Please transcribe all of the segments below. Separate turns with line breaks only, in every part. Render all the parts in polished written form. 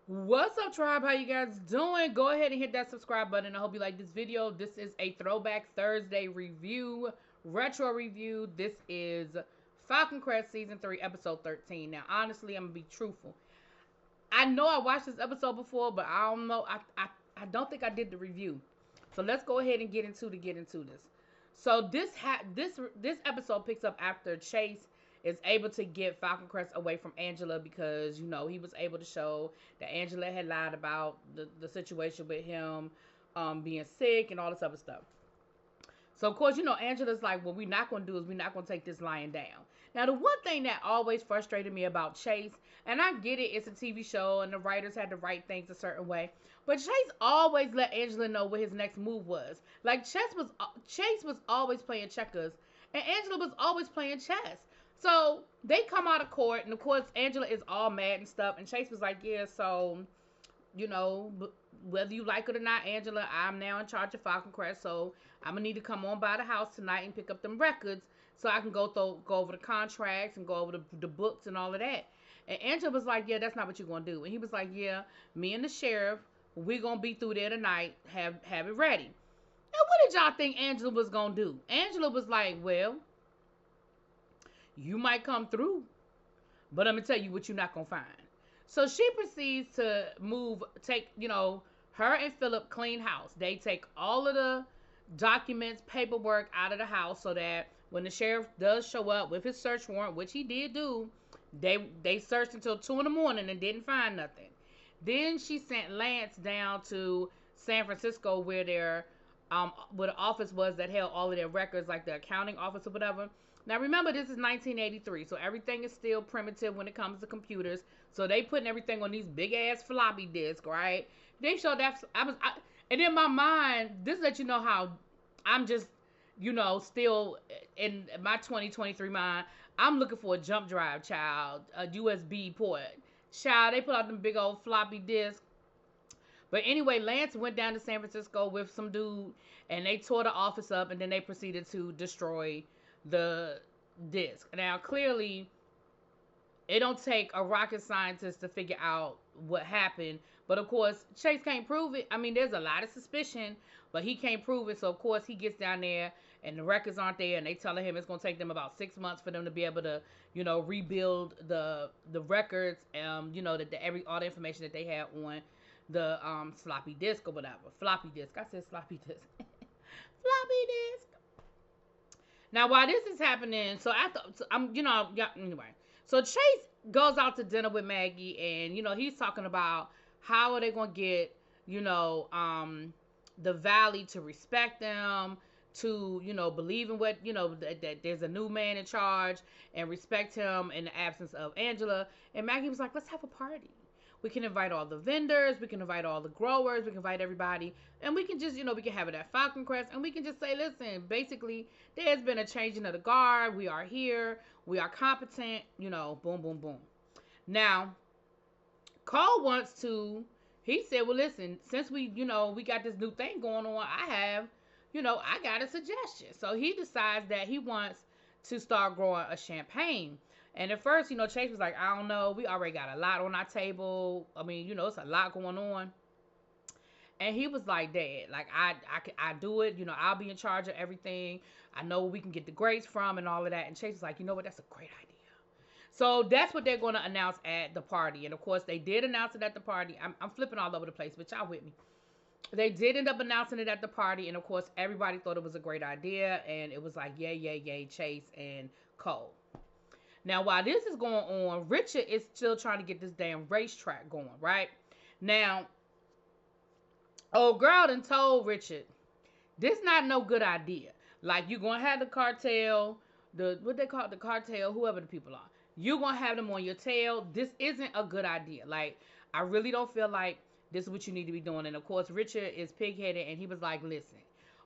What's up, tribe? How you guys doing? Go ahead and hit that subscribe button. I hope you like this video. This is a Throwback Thursday review, retro review. This is Falcon Crest Season 3, Episode 13. Now, honestly, I'm going to be truthful. I know I watched this episode before, but I don't know. I don't think I did the review. So let's go ahead and get into this. So this episode picks up after Chase is able to get Falcon Crest away from Angela because he was able to show that Angela had lied about the situation with him being sick and all this other stuff. So of course, Angela's like, what we're not gonna do is we're not gonna take this lying down. Now, the one thing that always frustrated me about Chase, and I get it, it's a TV show and the writers had to write things a certain way, but Chase always let Angela know what his next move was. Like Chase was always playing checkers, and Angela was always playing chess. So they come out of court, and of course Angela is all mad and stuff, and Chase was like, yeah, so you know, whether you like it or not, Angela, I'm now in charge of Falcon Crest, so I'm gonna need to come on by the house tonight and pick up them records so I can go over the contracts and go over the books and all of that. And Angela was like, yeah, that's not what you're gonna do. And he was like, yeah, me and the sheriff, we're gonna be through there tonight. Have it ready. Now, what did y'all think Angela was gonna do? Angela was like, well, you might come through, but I'm gonna tell you what you're not gonna find. So she proceeds to her and Philip clean house. They take all of the documents, paperwork out of the house so that when the sheriff does show up with his search warrant, which he did do, they searched until 2 in the morning and didn't find nothing. Then she sent Lance down to San Francisco where the office was that held all of their records, like the accounting office or whatever. Now remember, this is 1983, so everything is still primitive when it comes to computers. So they putting everything on these big ass floppy disks, right? They showed that and in my mind, this lets you know how I'm just, still in my 2023 mind. I'm looking for a jump drive, child, a USB port, child. They put out them big old floppy disks. But anyway, Lance went down to San Francisco with some dude, and they tore the office up, and then they proceeded to destroy the disc. Now, clearly, it don't take a rocket scientist to figure out what happened. But of course, Chase can't prove it. I mean, there's a lot of suspicion, but he can't prove it. So of course, he gets down there, and the records aren't there, and they telling him it's gonna take them about 6 months for them to be able to, rebuild the records. All the information that they had on the sloppy disk or whatever. Floppy disk. I said sloppy disk. Floppy disk. Now, while this is happening, so after anyway, so Chase goes out to dinner with Maggie, and he's talking about how are they gonna get the Valley to respect them, to believe in what that there's a new man in charge and respect him in the absence of Angela. And Maggie was like, let's have a party. We can invite all the vendors, we can invite all the growers, we can invite everybody, and we can just, we can have it at Falcon Crest, and we can just say, listen, basically, there's been a changing of the guard, we are here, we are competent, boom, boom, boom. Now, Cole wants to, he said, well, listen, since we got this new thing going on, I got a suggestion. So he decides that he wants to start growing a champagne. And at first, Chase was like, I don't know. We already got a lot on our table. I mean, it's a lot going on. And he was like, Dad, like, I do it. I'll be in charge of everything. I know where we can get the grapes from and all of that. And Chase was like, you know what? That's a great idea. So that's what they're going to announce at the party. And, of course, they did announce it at the party. I'm flipping all over the place, but y'all with me. They did end up announcing it at the party. And, of course, everybody thought it was a great idea. And it was like, yay, yay, yay, Chase and Cole. Now, while this is going on, Richard is still trying to get this damn racetrack going, right? Now, old girl done told Richard, this not no good idea. Like, you're going to have the cartel, what they call it, the cartel, whoever the people are. You're going to have them on your tail. This isn't a good idea. Like, I really don't feel like this is what you need to be doing. And, of course, Richard is pig-headed, and he was like, listen,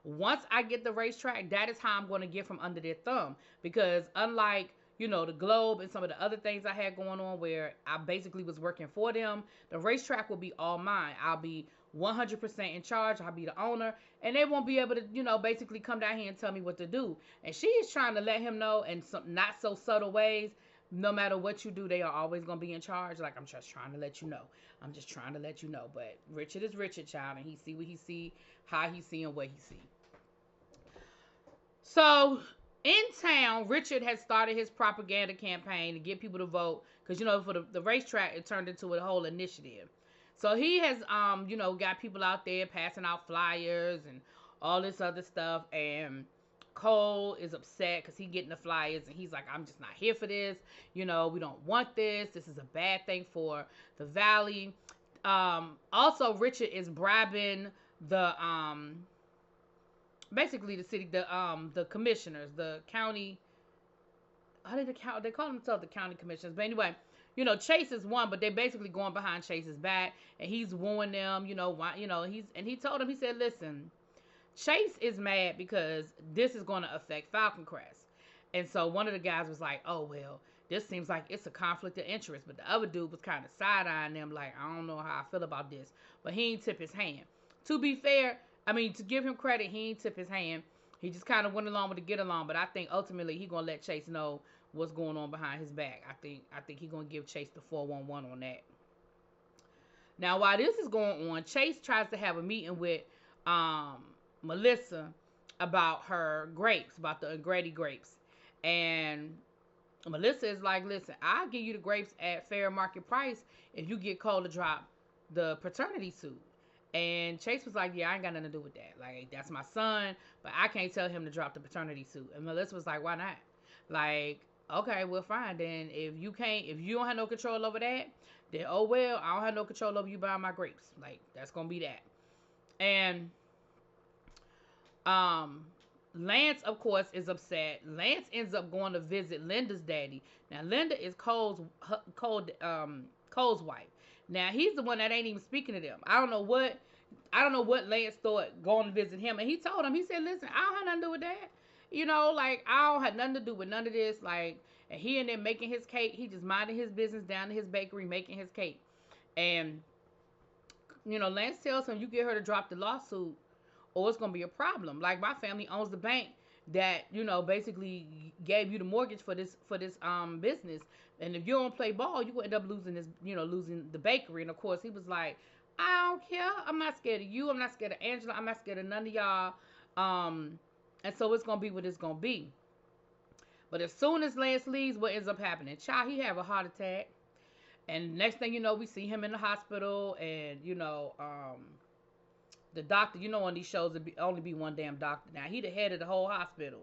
once I get the racetrack, that is how I'm going to get from under their thumb. Because unlike the Globe and some of the other things I had going on where I basically was working for them, the racetrack will be all mine. I'll be 100% in charge. I'll be the owner. And they won't be able to, basically come down here and tell me what to do. And she is trying to let him know in some not so subtle ways, no matter what you do, they are always gonna be in charge. Like, I'm just trying to let you know. I'm just trying to let you know. But Richard is Richard, child, and he see what he see, how he see, and what he see. So in town, Richard has started his propaganda campaign to get people to vote. Because, for the racetrack, it turned into a whole initiative. So he has, got people out there passing out flyers and all this other stuff. And Cole is upset because he's getting the flyers. And he's like, I'm just not here for this. We don't want this. This is a bad thing for the Valley. Also, Richard is bribing the basically the city, the commissioners, the county. How did they call themselves the county commissioners? But anyway, Chase is one, but they're basically going behind Chase's back, and he's wooing them. He told him, he said, listen, Chase is mad because this is going to affect Falcon Crest. And so one of the guys was like, oh, well, this seems like it's a conflict of interest. But the other dude was kind of side-eyeing them like, I don't know how I feel about this. But he ain't tip his hand. To be fair, to give him credit, he ain't tip his hand. He just kind of went along with the get along. But I think ultimately he going to let Chase know what's going on behind his back. I think he going to give Chase the 411 on that. Now, while this is going on, Chase tries to have a meeting with Melissa about her grapes, about the Grady grapes. And Melissa is like, listen, I'll give you the grapes at fair market price if you get Cole to drop the paternity suit. And Chase was like, yeah, I ain't got nothing to do with that. Like, that's my son, but I can't tell him to drop the paternity suit. And Melissa was like, why not? Like, okay, well, fine. Then if you don't have no control over that, then, oh, well, I don't have no control over you buying my grapes. Like, that's going to be that. And Lance, of course, is upset. Lance ends up going to visit Linda's daddy. Now, Linda is Cole's wife. Now, he's the one that ain't even speaking to them. I don't know what Lance thought going to visit him. And he told him, he said, listen, I don't have nothing to do with that. Like, I don't have nothing to do with none of this. Like, and he in there making his cake. He just minding his business down to his bakery making his cake. And, Lance tells him, you get her to drop the lawsuit or it's going to be a problem. Like, my family owns the bank that, basically gave you the mortgage for this business. And if you don't play ball, you will end up losing losing the bakery. And of course, he was like, I don't care. I'm not scared of you. I'm not scared of Angela. I'm not scared of none of y'all. And so it's going to be what it's going to be. But as soon as Lance leaves, what ends up happening? Child, he have a heart attack. And next thing you know, we see him in the hospital. And, the doctor, on these shows, it'd only be one damn doctor. Now, he the head of the whole hospital.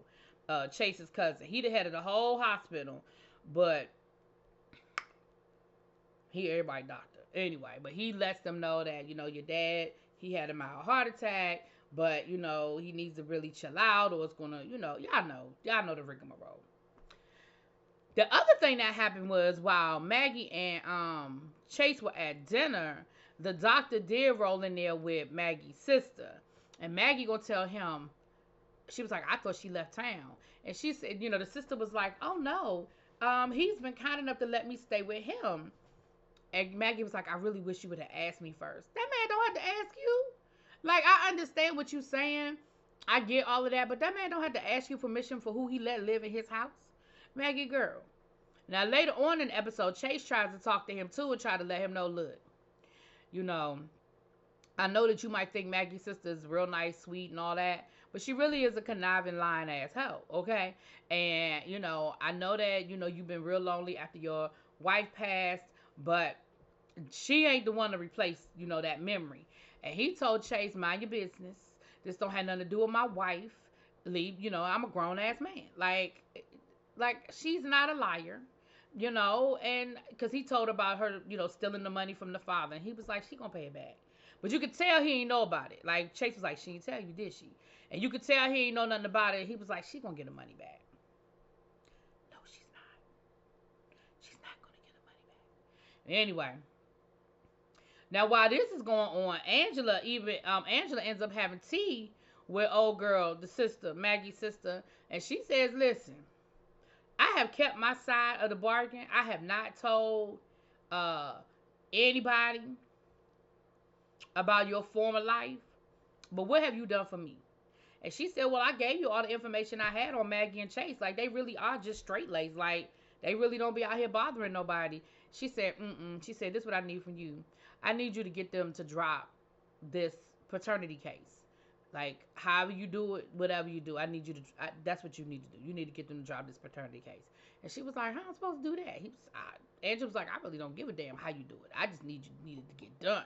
Chase's cousin. He the head of the whole hospital. But he everybody doctor. Anyway, but he lets them know that, your dad, he had a mild heart attack. But, he needs to really chill out or it's going to, y'all know the rigmarole. The other thing that happened was while Maggie and Chase were at dinner, the doctor did roll in there with Maggie's sister. And Maggie gonna tell him, she was like, I thought she left town. And she said, the sister was like, oh no, he's been kind enough to let me stay with him. And Maggie was like, I really wish you would have asked me first. That man don't have to ask you. Like, I understand what you're saying. I get all of that. But that man don't have to ask you permission for who he let live in his house. Maggie girl. Now, later on in the episode, Chase tries to talk to him too and try to let him know, look, I know that you might think Maggie's sister is real nice, sweet, and all that, but she really is a conniving, lying ass hoe, okay? And, I know that, you've been real lonely after your wife passed, but she ain't the one to replace, that memory. And he told Chase, mind your business. This don't have nothing to do with my wife. Leave, I'm a grown-ass man. Like, she's not a liar. And because he told about her, stealing the money from the father. And he was like, she gonna pay it back. But you could tell he ain't know about it. Like, Chase was like, she didn't tell you, did she? And you could tell he ain't know nothing about it. He was like, she gonna get the money back. No, she's not. She's not gonna get the money back. Anyway. Now, while this is going on, Angela ends up having tea with old girl, the sister, Maggie's sister. And she says, listen, I have kept my side of the bargain. I have not told anybody about your former life. But what have you done for me? And she said, well, I gave you all the information I had on Maggie and Chase. Like, they really are just straight laced. Like, They really don't be out here bothering nobody. She said, She said, this is what I need from you. I need you to get them to drop this paternity case. Like, however you do it, whatever you do, I need you to, that's what you need to do. You need to get them to drop this paternity case. And she was like, how am I supposed to do that? Angela was like, I really don't give a damn how you do it. I just need it to get done.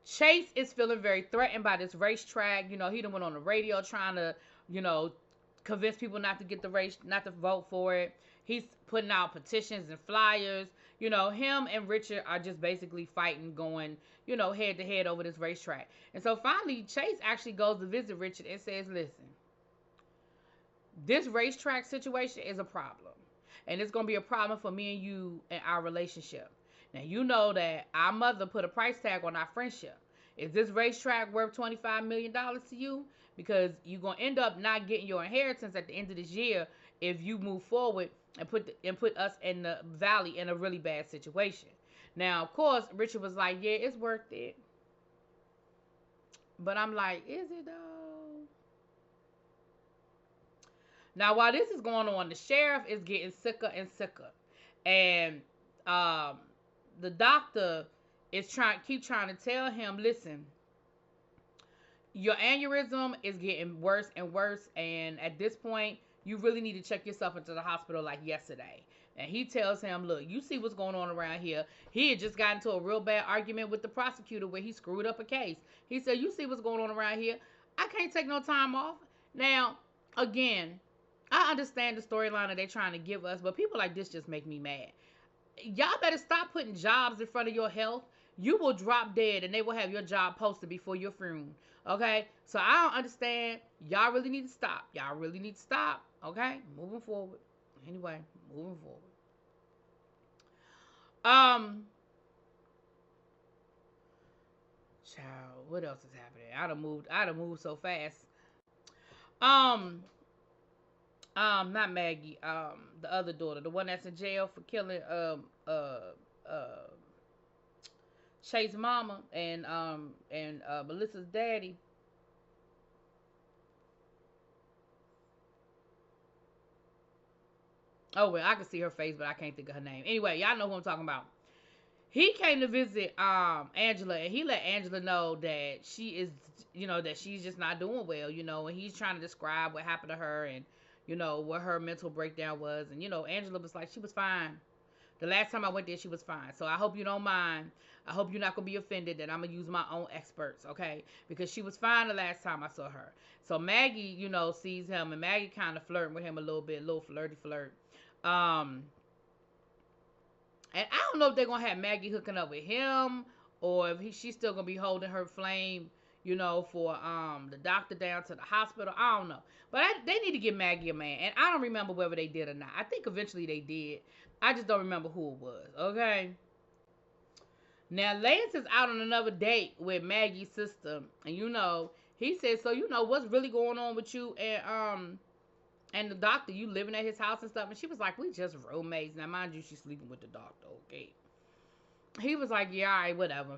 Chase is feeling very threatened by this racetrack. You know, he done went on the radio trying to, you know, convince people not to get the race, not to vote for it. He's putting out petitions and flyers. You know, him and Richard are just basically fighting, going, you know, head to head over this racetrack. And so finally, Chase actually goes to visit Richard and says, listen, this racetrack situation is a problem. And it's going to be a problem for me and you and our relationship. Now, you know that our mother put a price tag on our friendship. Is this racetrack worth $25 million to you? Because you're going to end up not getting your inheritance at the end of this year if you move forward and put us in the valley in a really bad situation. Now, of course, Richard was like, yeah, it's worth it. But I'm like, is it though? Now, while this is going on, the sheriff is getting sicker and sicker. And the doctor is trying to tell him, listen, your aneurysm is getting worse and worse, and at this point, you really need to check yourself into the hospital like yesterday. And he tells him, look, you see what's going on around here. He had just gotten into a real bad argument with the prosecutor where he screwed up a case. He said, you see what's going on around here. I can't take no time off. Now, again, I understand the storyline that they're trying to give us, but people like this just make me mad. Y'all better stop putting jobs in front of your health. You will drop dead and they will have your job posted before your funeral. Okay? So I don't understand. Y'all really need to stop. Y'all really need to stop. Okay? Moving forward. Anyway, moving forward. Child, what else is happening? I'd have moved so fast. Not Maggie, the other daughter, the one that's in jail for killing Shane's mama and Melissa's daddy. Oh well, I can see her face, but I can't think of her name. Anyway, y'all know who I'm talking about. He came to visit Angela, and he let Angela know that she is, you know, that she's just not doing well, you know, and he's trying to describe what happened to her and, you know, what her mental breakdown was. And, you know, Angela was like, she was fine. The last time I went there, she was fine. So I hope you don't mind. I hope you're not going to be offended that I'm going to use my own experts, okay? Because she was fine the last time I saw her. So Maggie, you know, sees him, and Maggie kind of flirting with him a little bit, a little flirty flirt. And I don't know if they're going to have Maggie hooking up with him or if she's still going to be holding her flame, you know, for the doctor down to the hospital. I don't know. But they need to give Maggie a man. And I don't remember whether they did or not. I think eventually they did. I just don't remember who it was, okay? Now, Lance is out on another date with Maggie's sister. And, you know, he said, so, you know, what's really going on with you and the doctor? You living at his house and stuff? And she was like, we just roommates. Now, mind you, she's sleeping with the doctor, okay? He was like, yeah, all right, whatever.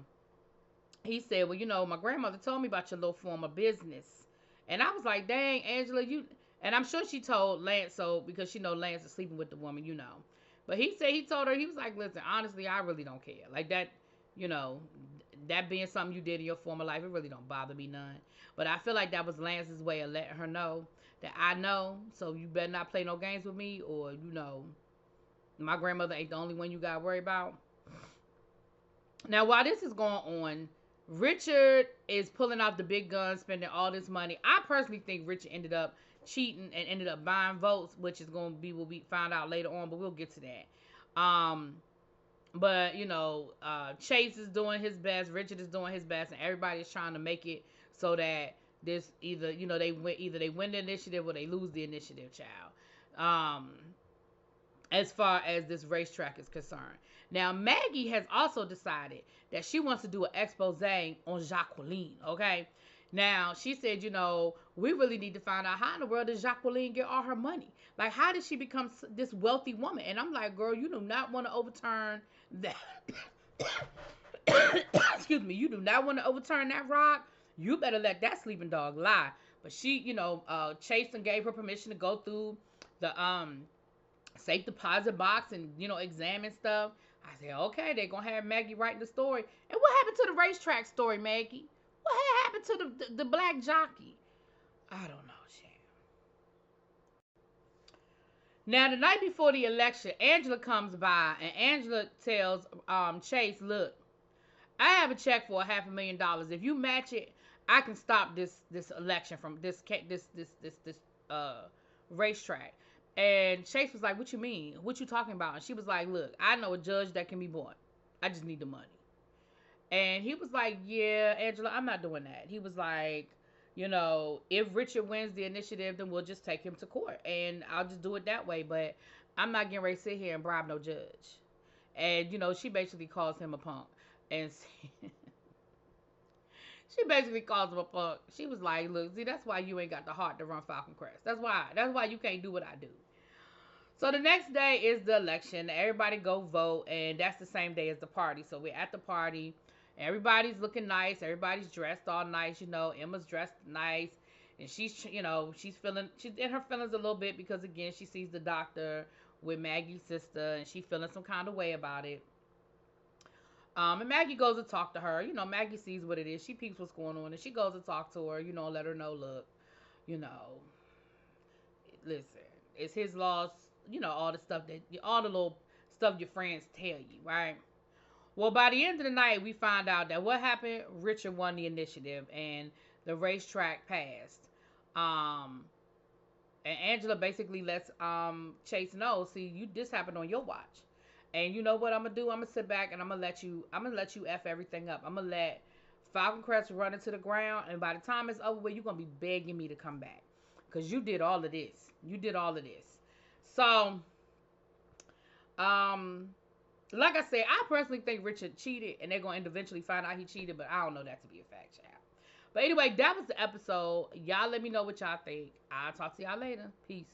He said, well, you know, my grandmother told me about your little form of business. And I was like, dang, Angela, you... And I'm sure she told Lance so because she know Lance is sleeping with the woman, you know. But he said he told her, he was like, listen, honestly, I really don't care. Like that, you know, that being something you did in your former life, it really don't bother me none. But I feel like that was Lance's way of letting her know that I know, so you better not play no games with me, or, you know, my grandmother ain't the only one you got to worry about. Now, while this is going on, Richard is pulling out the big gun, spending all this money. I personally think Richard ended up cheating and ended up buying votes, which is going to be, will be found out later on, but we'll get to that. But, you know, Chase is doing his best, Richard is doing his best, and everybody is trying to make it so that this either, you know, they win the initiative or they lose the initiative, child. As far as this racetrack is concerned. Now, Maggie has also decided that she wants to do an expose on Jacqueline, okay? Now, she said, you know, we really need to find out how in the world does Jacqueline get all her money? Like, how did she become this wealthy woman? And I'm like, girl, you do not want to overturn that. Excuse me. You do not want to overturn that rock. You better let that sleeping dog lie. But she, you know, Chase and gave her permission to go through the safe deposit box and examine stuff. I said, okay, they're gonna have Maggie writing the story. And what happened to the racetrack story, Maggie? What happened to the black jockey? I don't know, Shan. Now the night before the election, Angela comes by and Angela tells Chase, look, I have a check for $500,000. If you match it, I can stop this election from this racetrack. And Chase was like, what you mean? What you talking about? And she was like, look, I know a judge that can be bought. I just need the money. And he was like, yeah, Angela, I'm not doing that. He was like, if Richard wins the initiative, then we'll just take him to court. And I'll just do it that way. But I'm not getting ready to sit here and bribe no judge. And, she basically calls him a punk. And she basically calls him a punk. She was like, look, see, that's why you ain't got the heart to run Falcon Crest. That's why. That's why you can't do what I do. So the next day is the election. Everybody go vote. And that's the same day as the party. So we're at the party. Everybody's looking nice. Everybody's dressed all nice. Emma's dressed nice. And she's in her feelings a little bit because, again, she sees the doctor with Maggie's sister. And she's feeling some kind of way about it. And Maggie goes to talk to her. Maggie sees what it is. She peeps what's going on. And she goes to talk to her, let her know, look, listen, it's his loss, all the little stuff your friends tell you, right? Well, by the end of the night, we find out that what happened, Richard won the initiative and the racetrack passed. And Angela basically lets Chase know, see, this happened on your watch. And you know what I'm gonna do? I'm gonna sit back and I'm gonna let you F everything up. I'm gonna let Falcon Crest run into the ground, and by the time it's over with, you're gonna be begging me to come back. Cause you did all of this. So, like I said, I personally think Richard cheated, and they're gonna eventually find out he cheated, but I don't know that to be a fact, child. But anyway, that was the episode. Y'all let me know what y'all think. I'll talk to y'all later. Peace.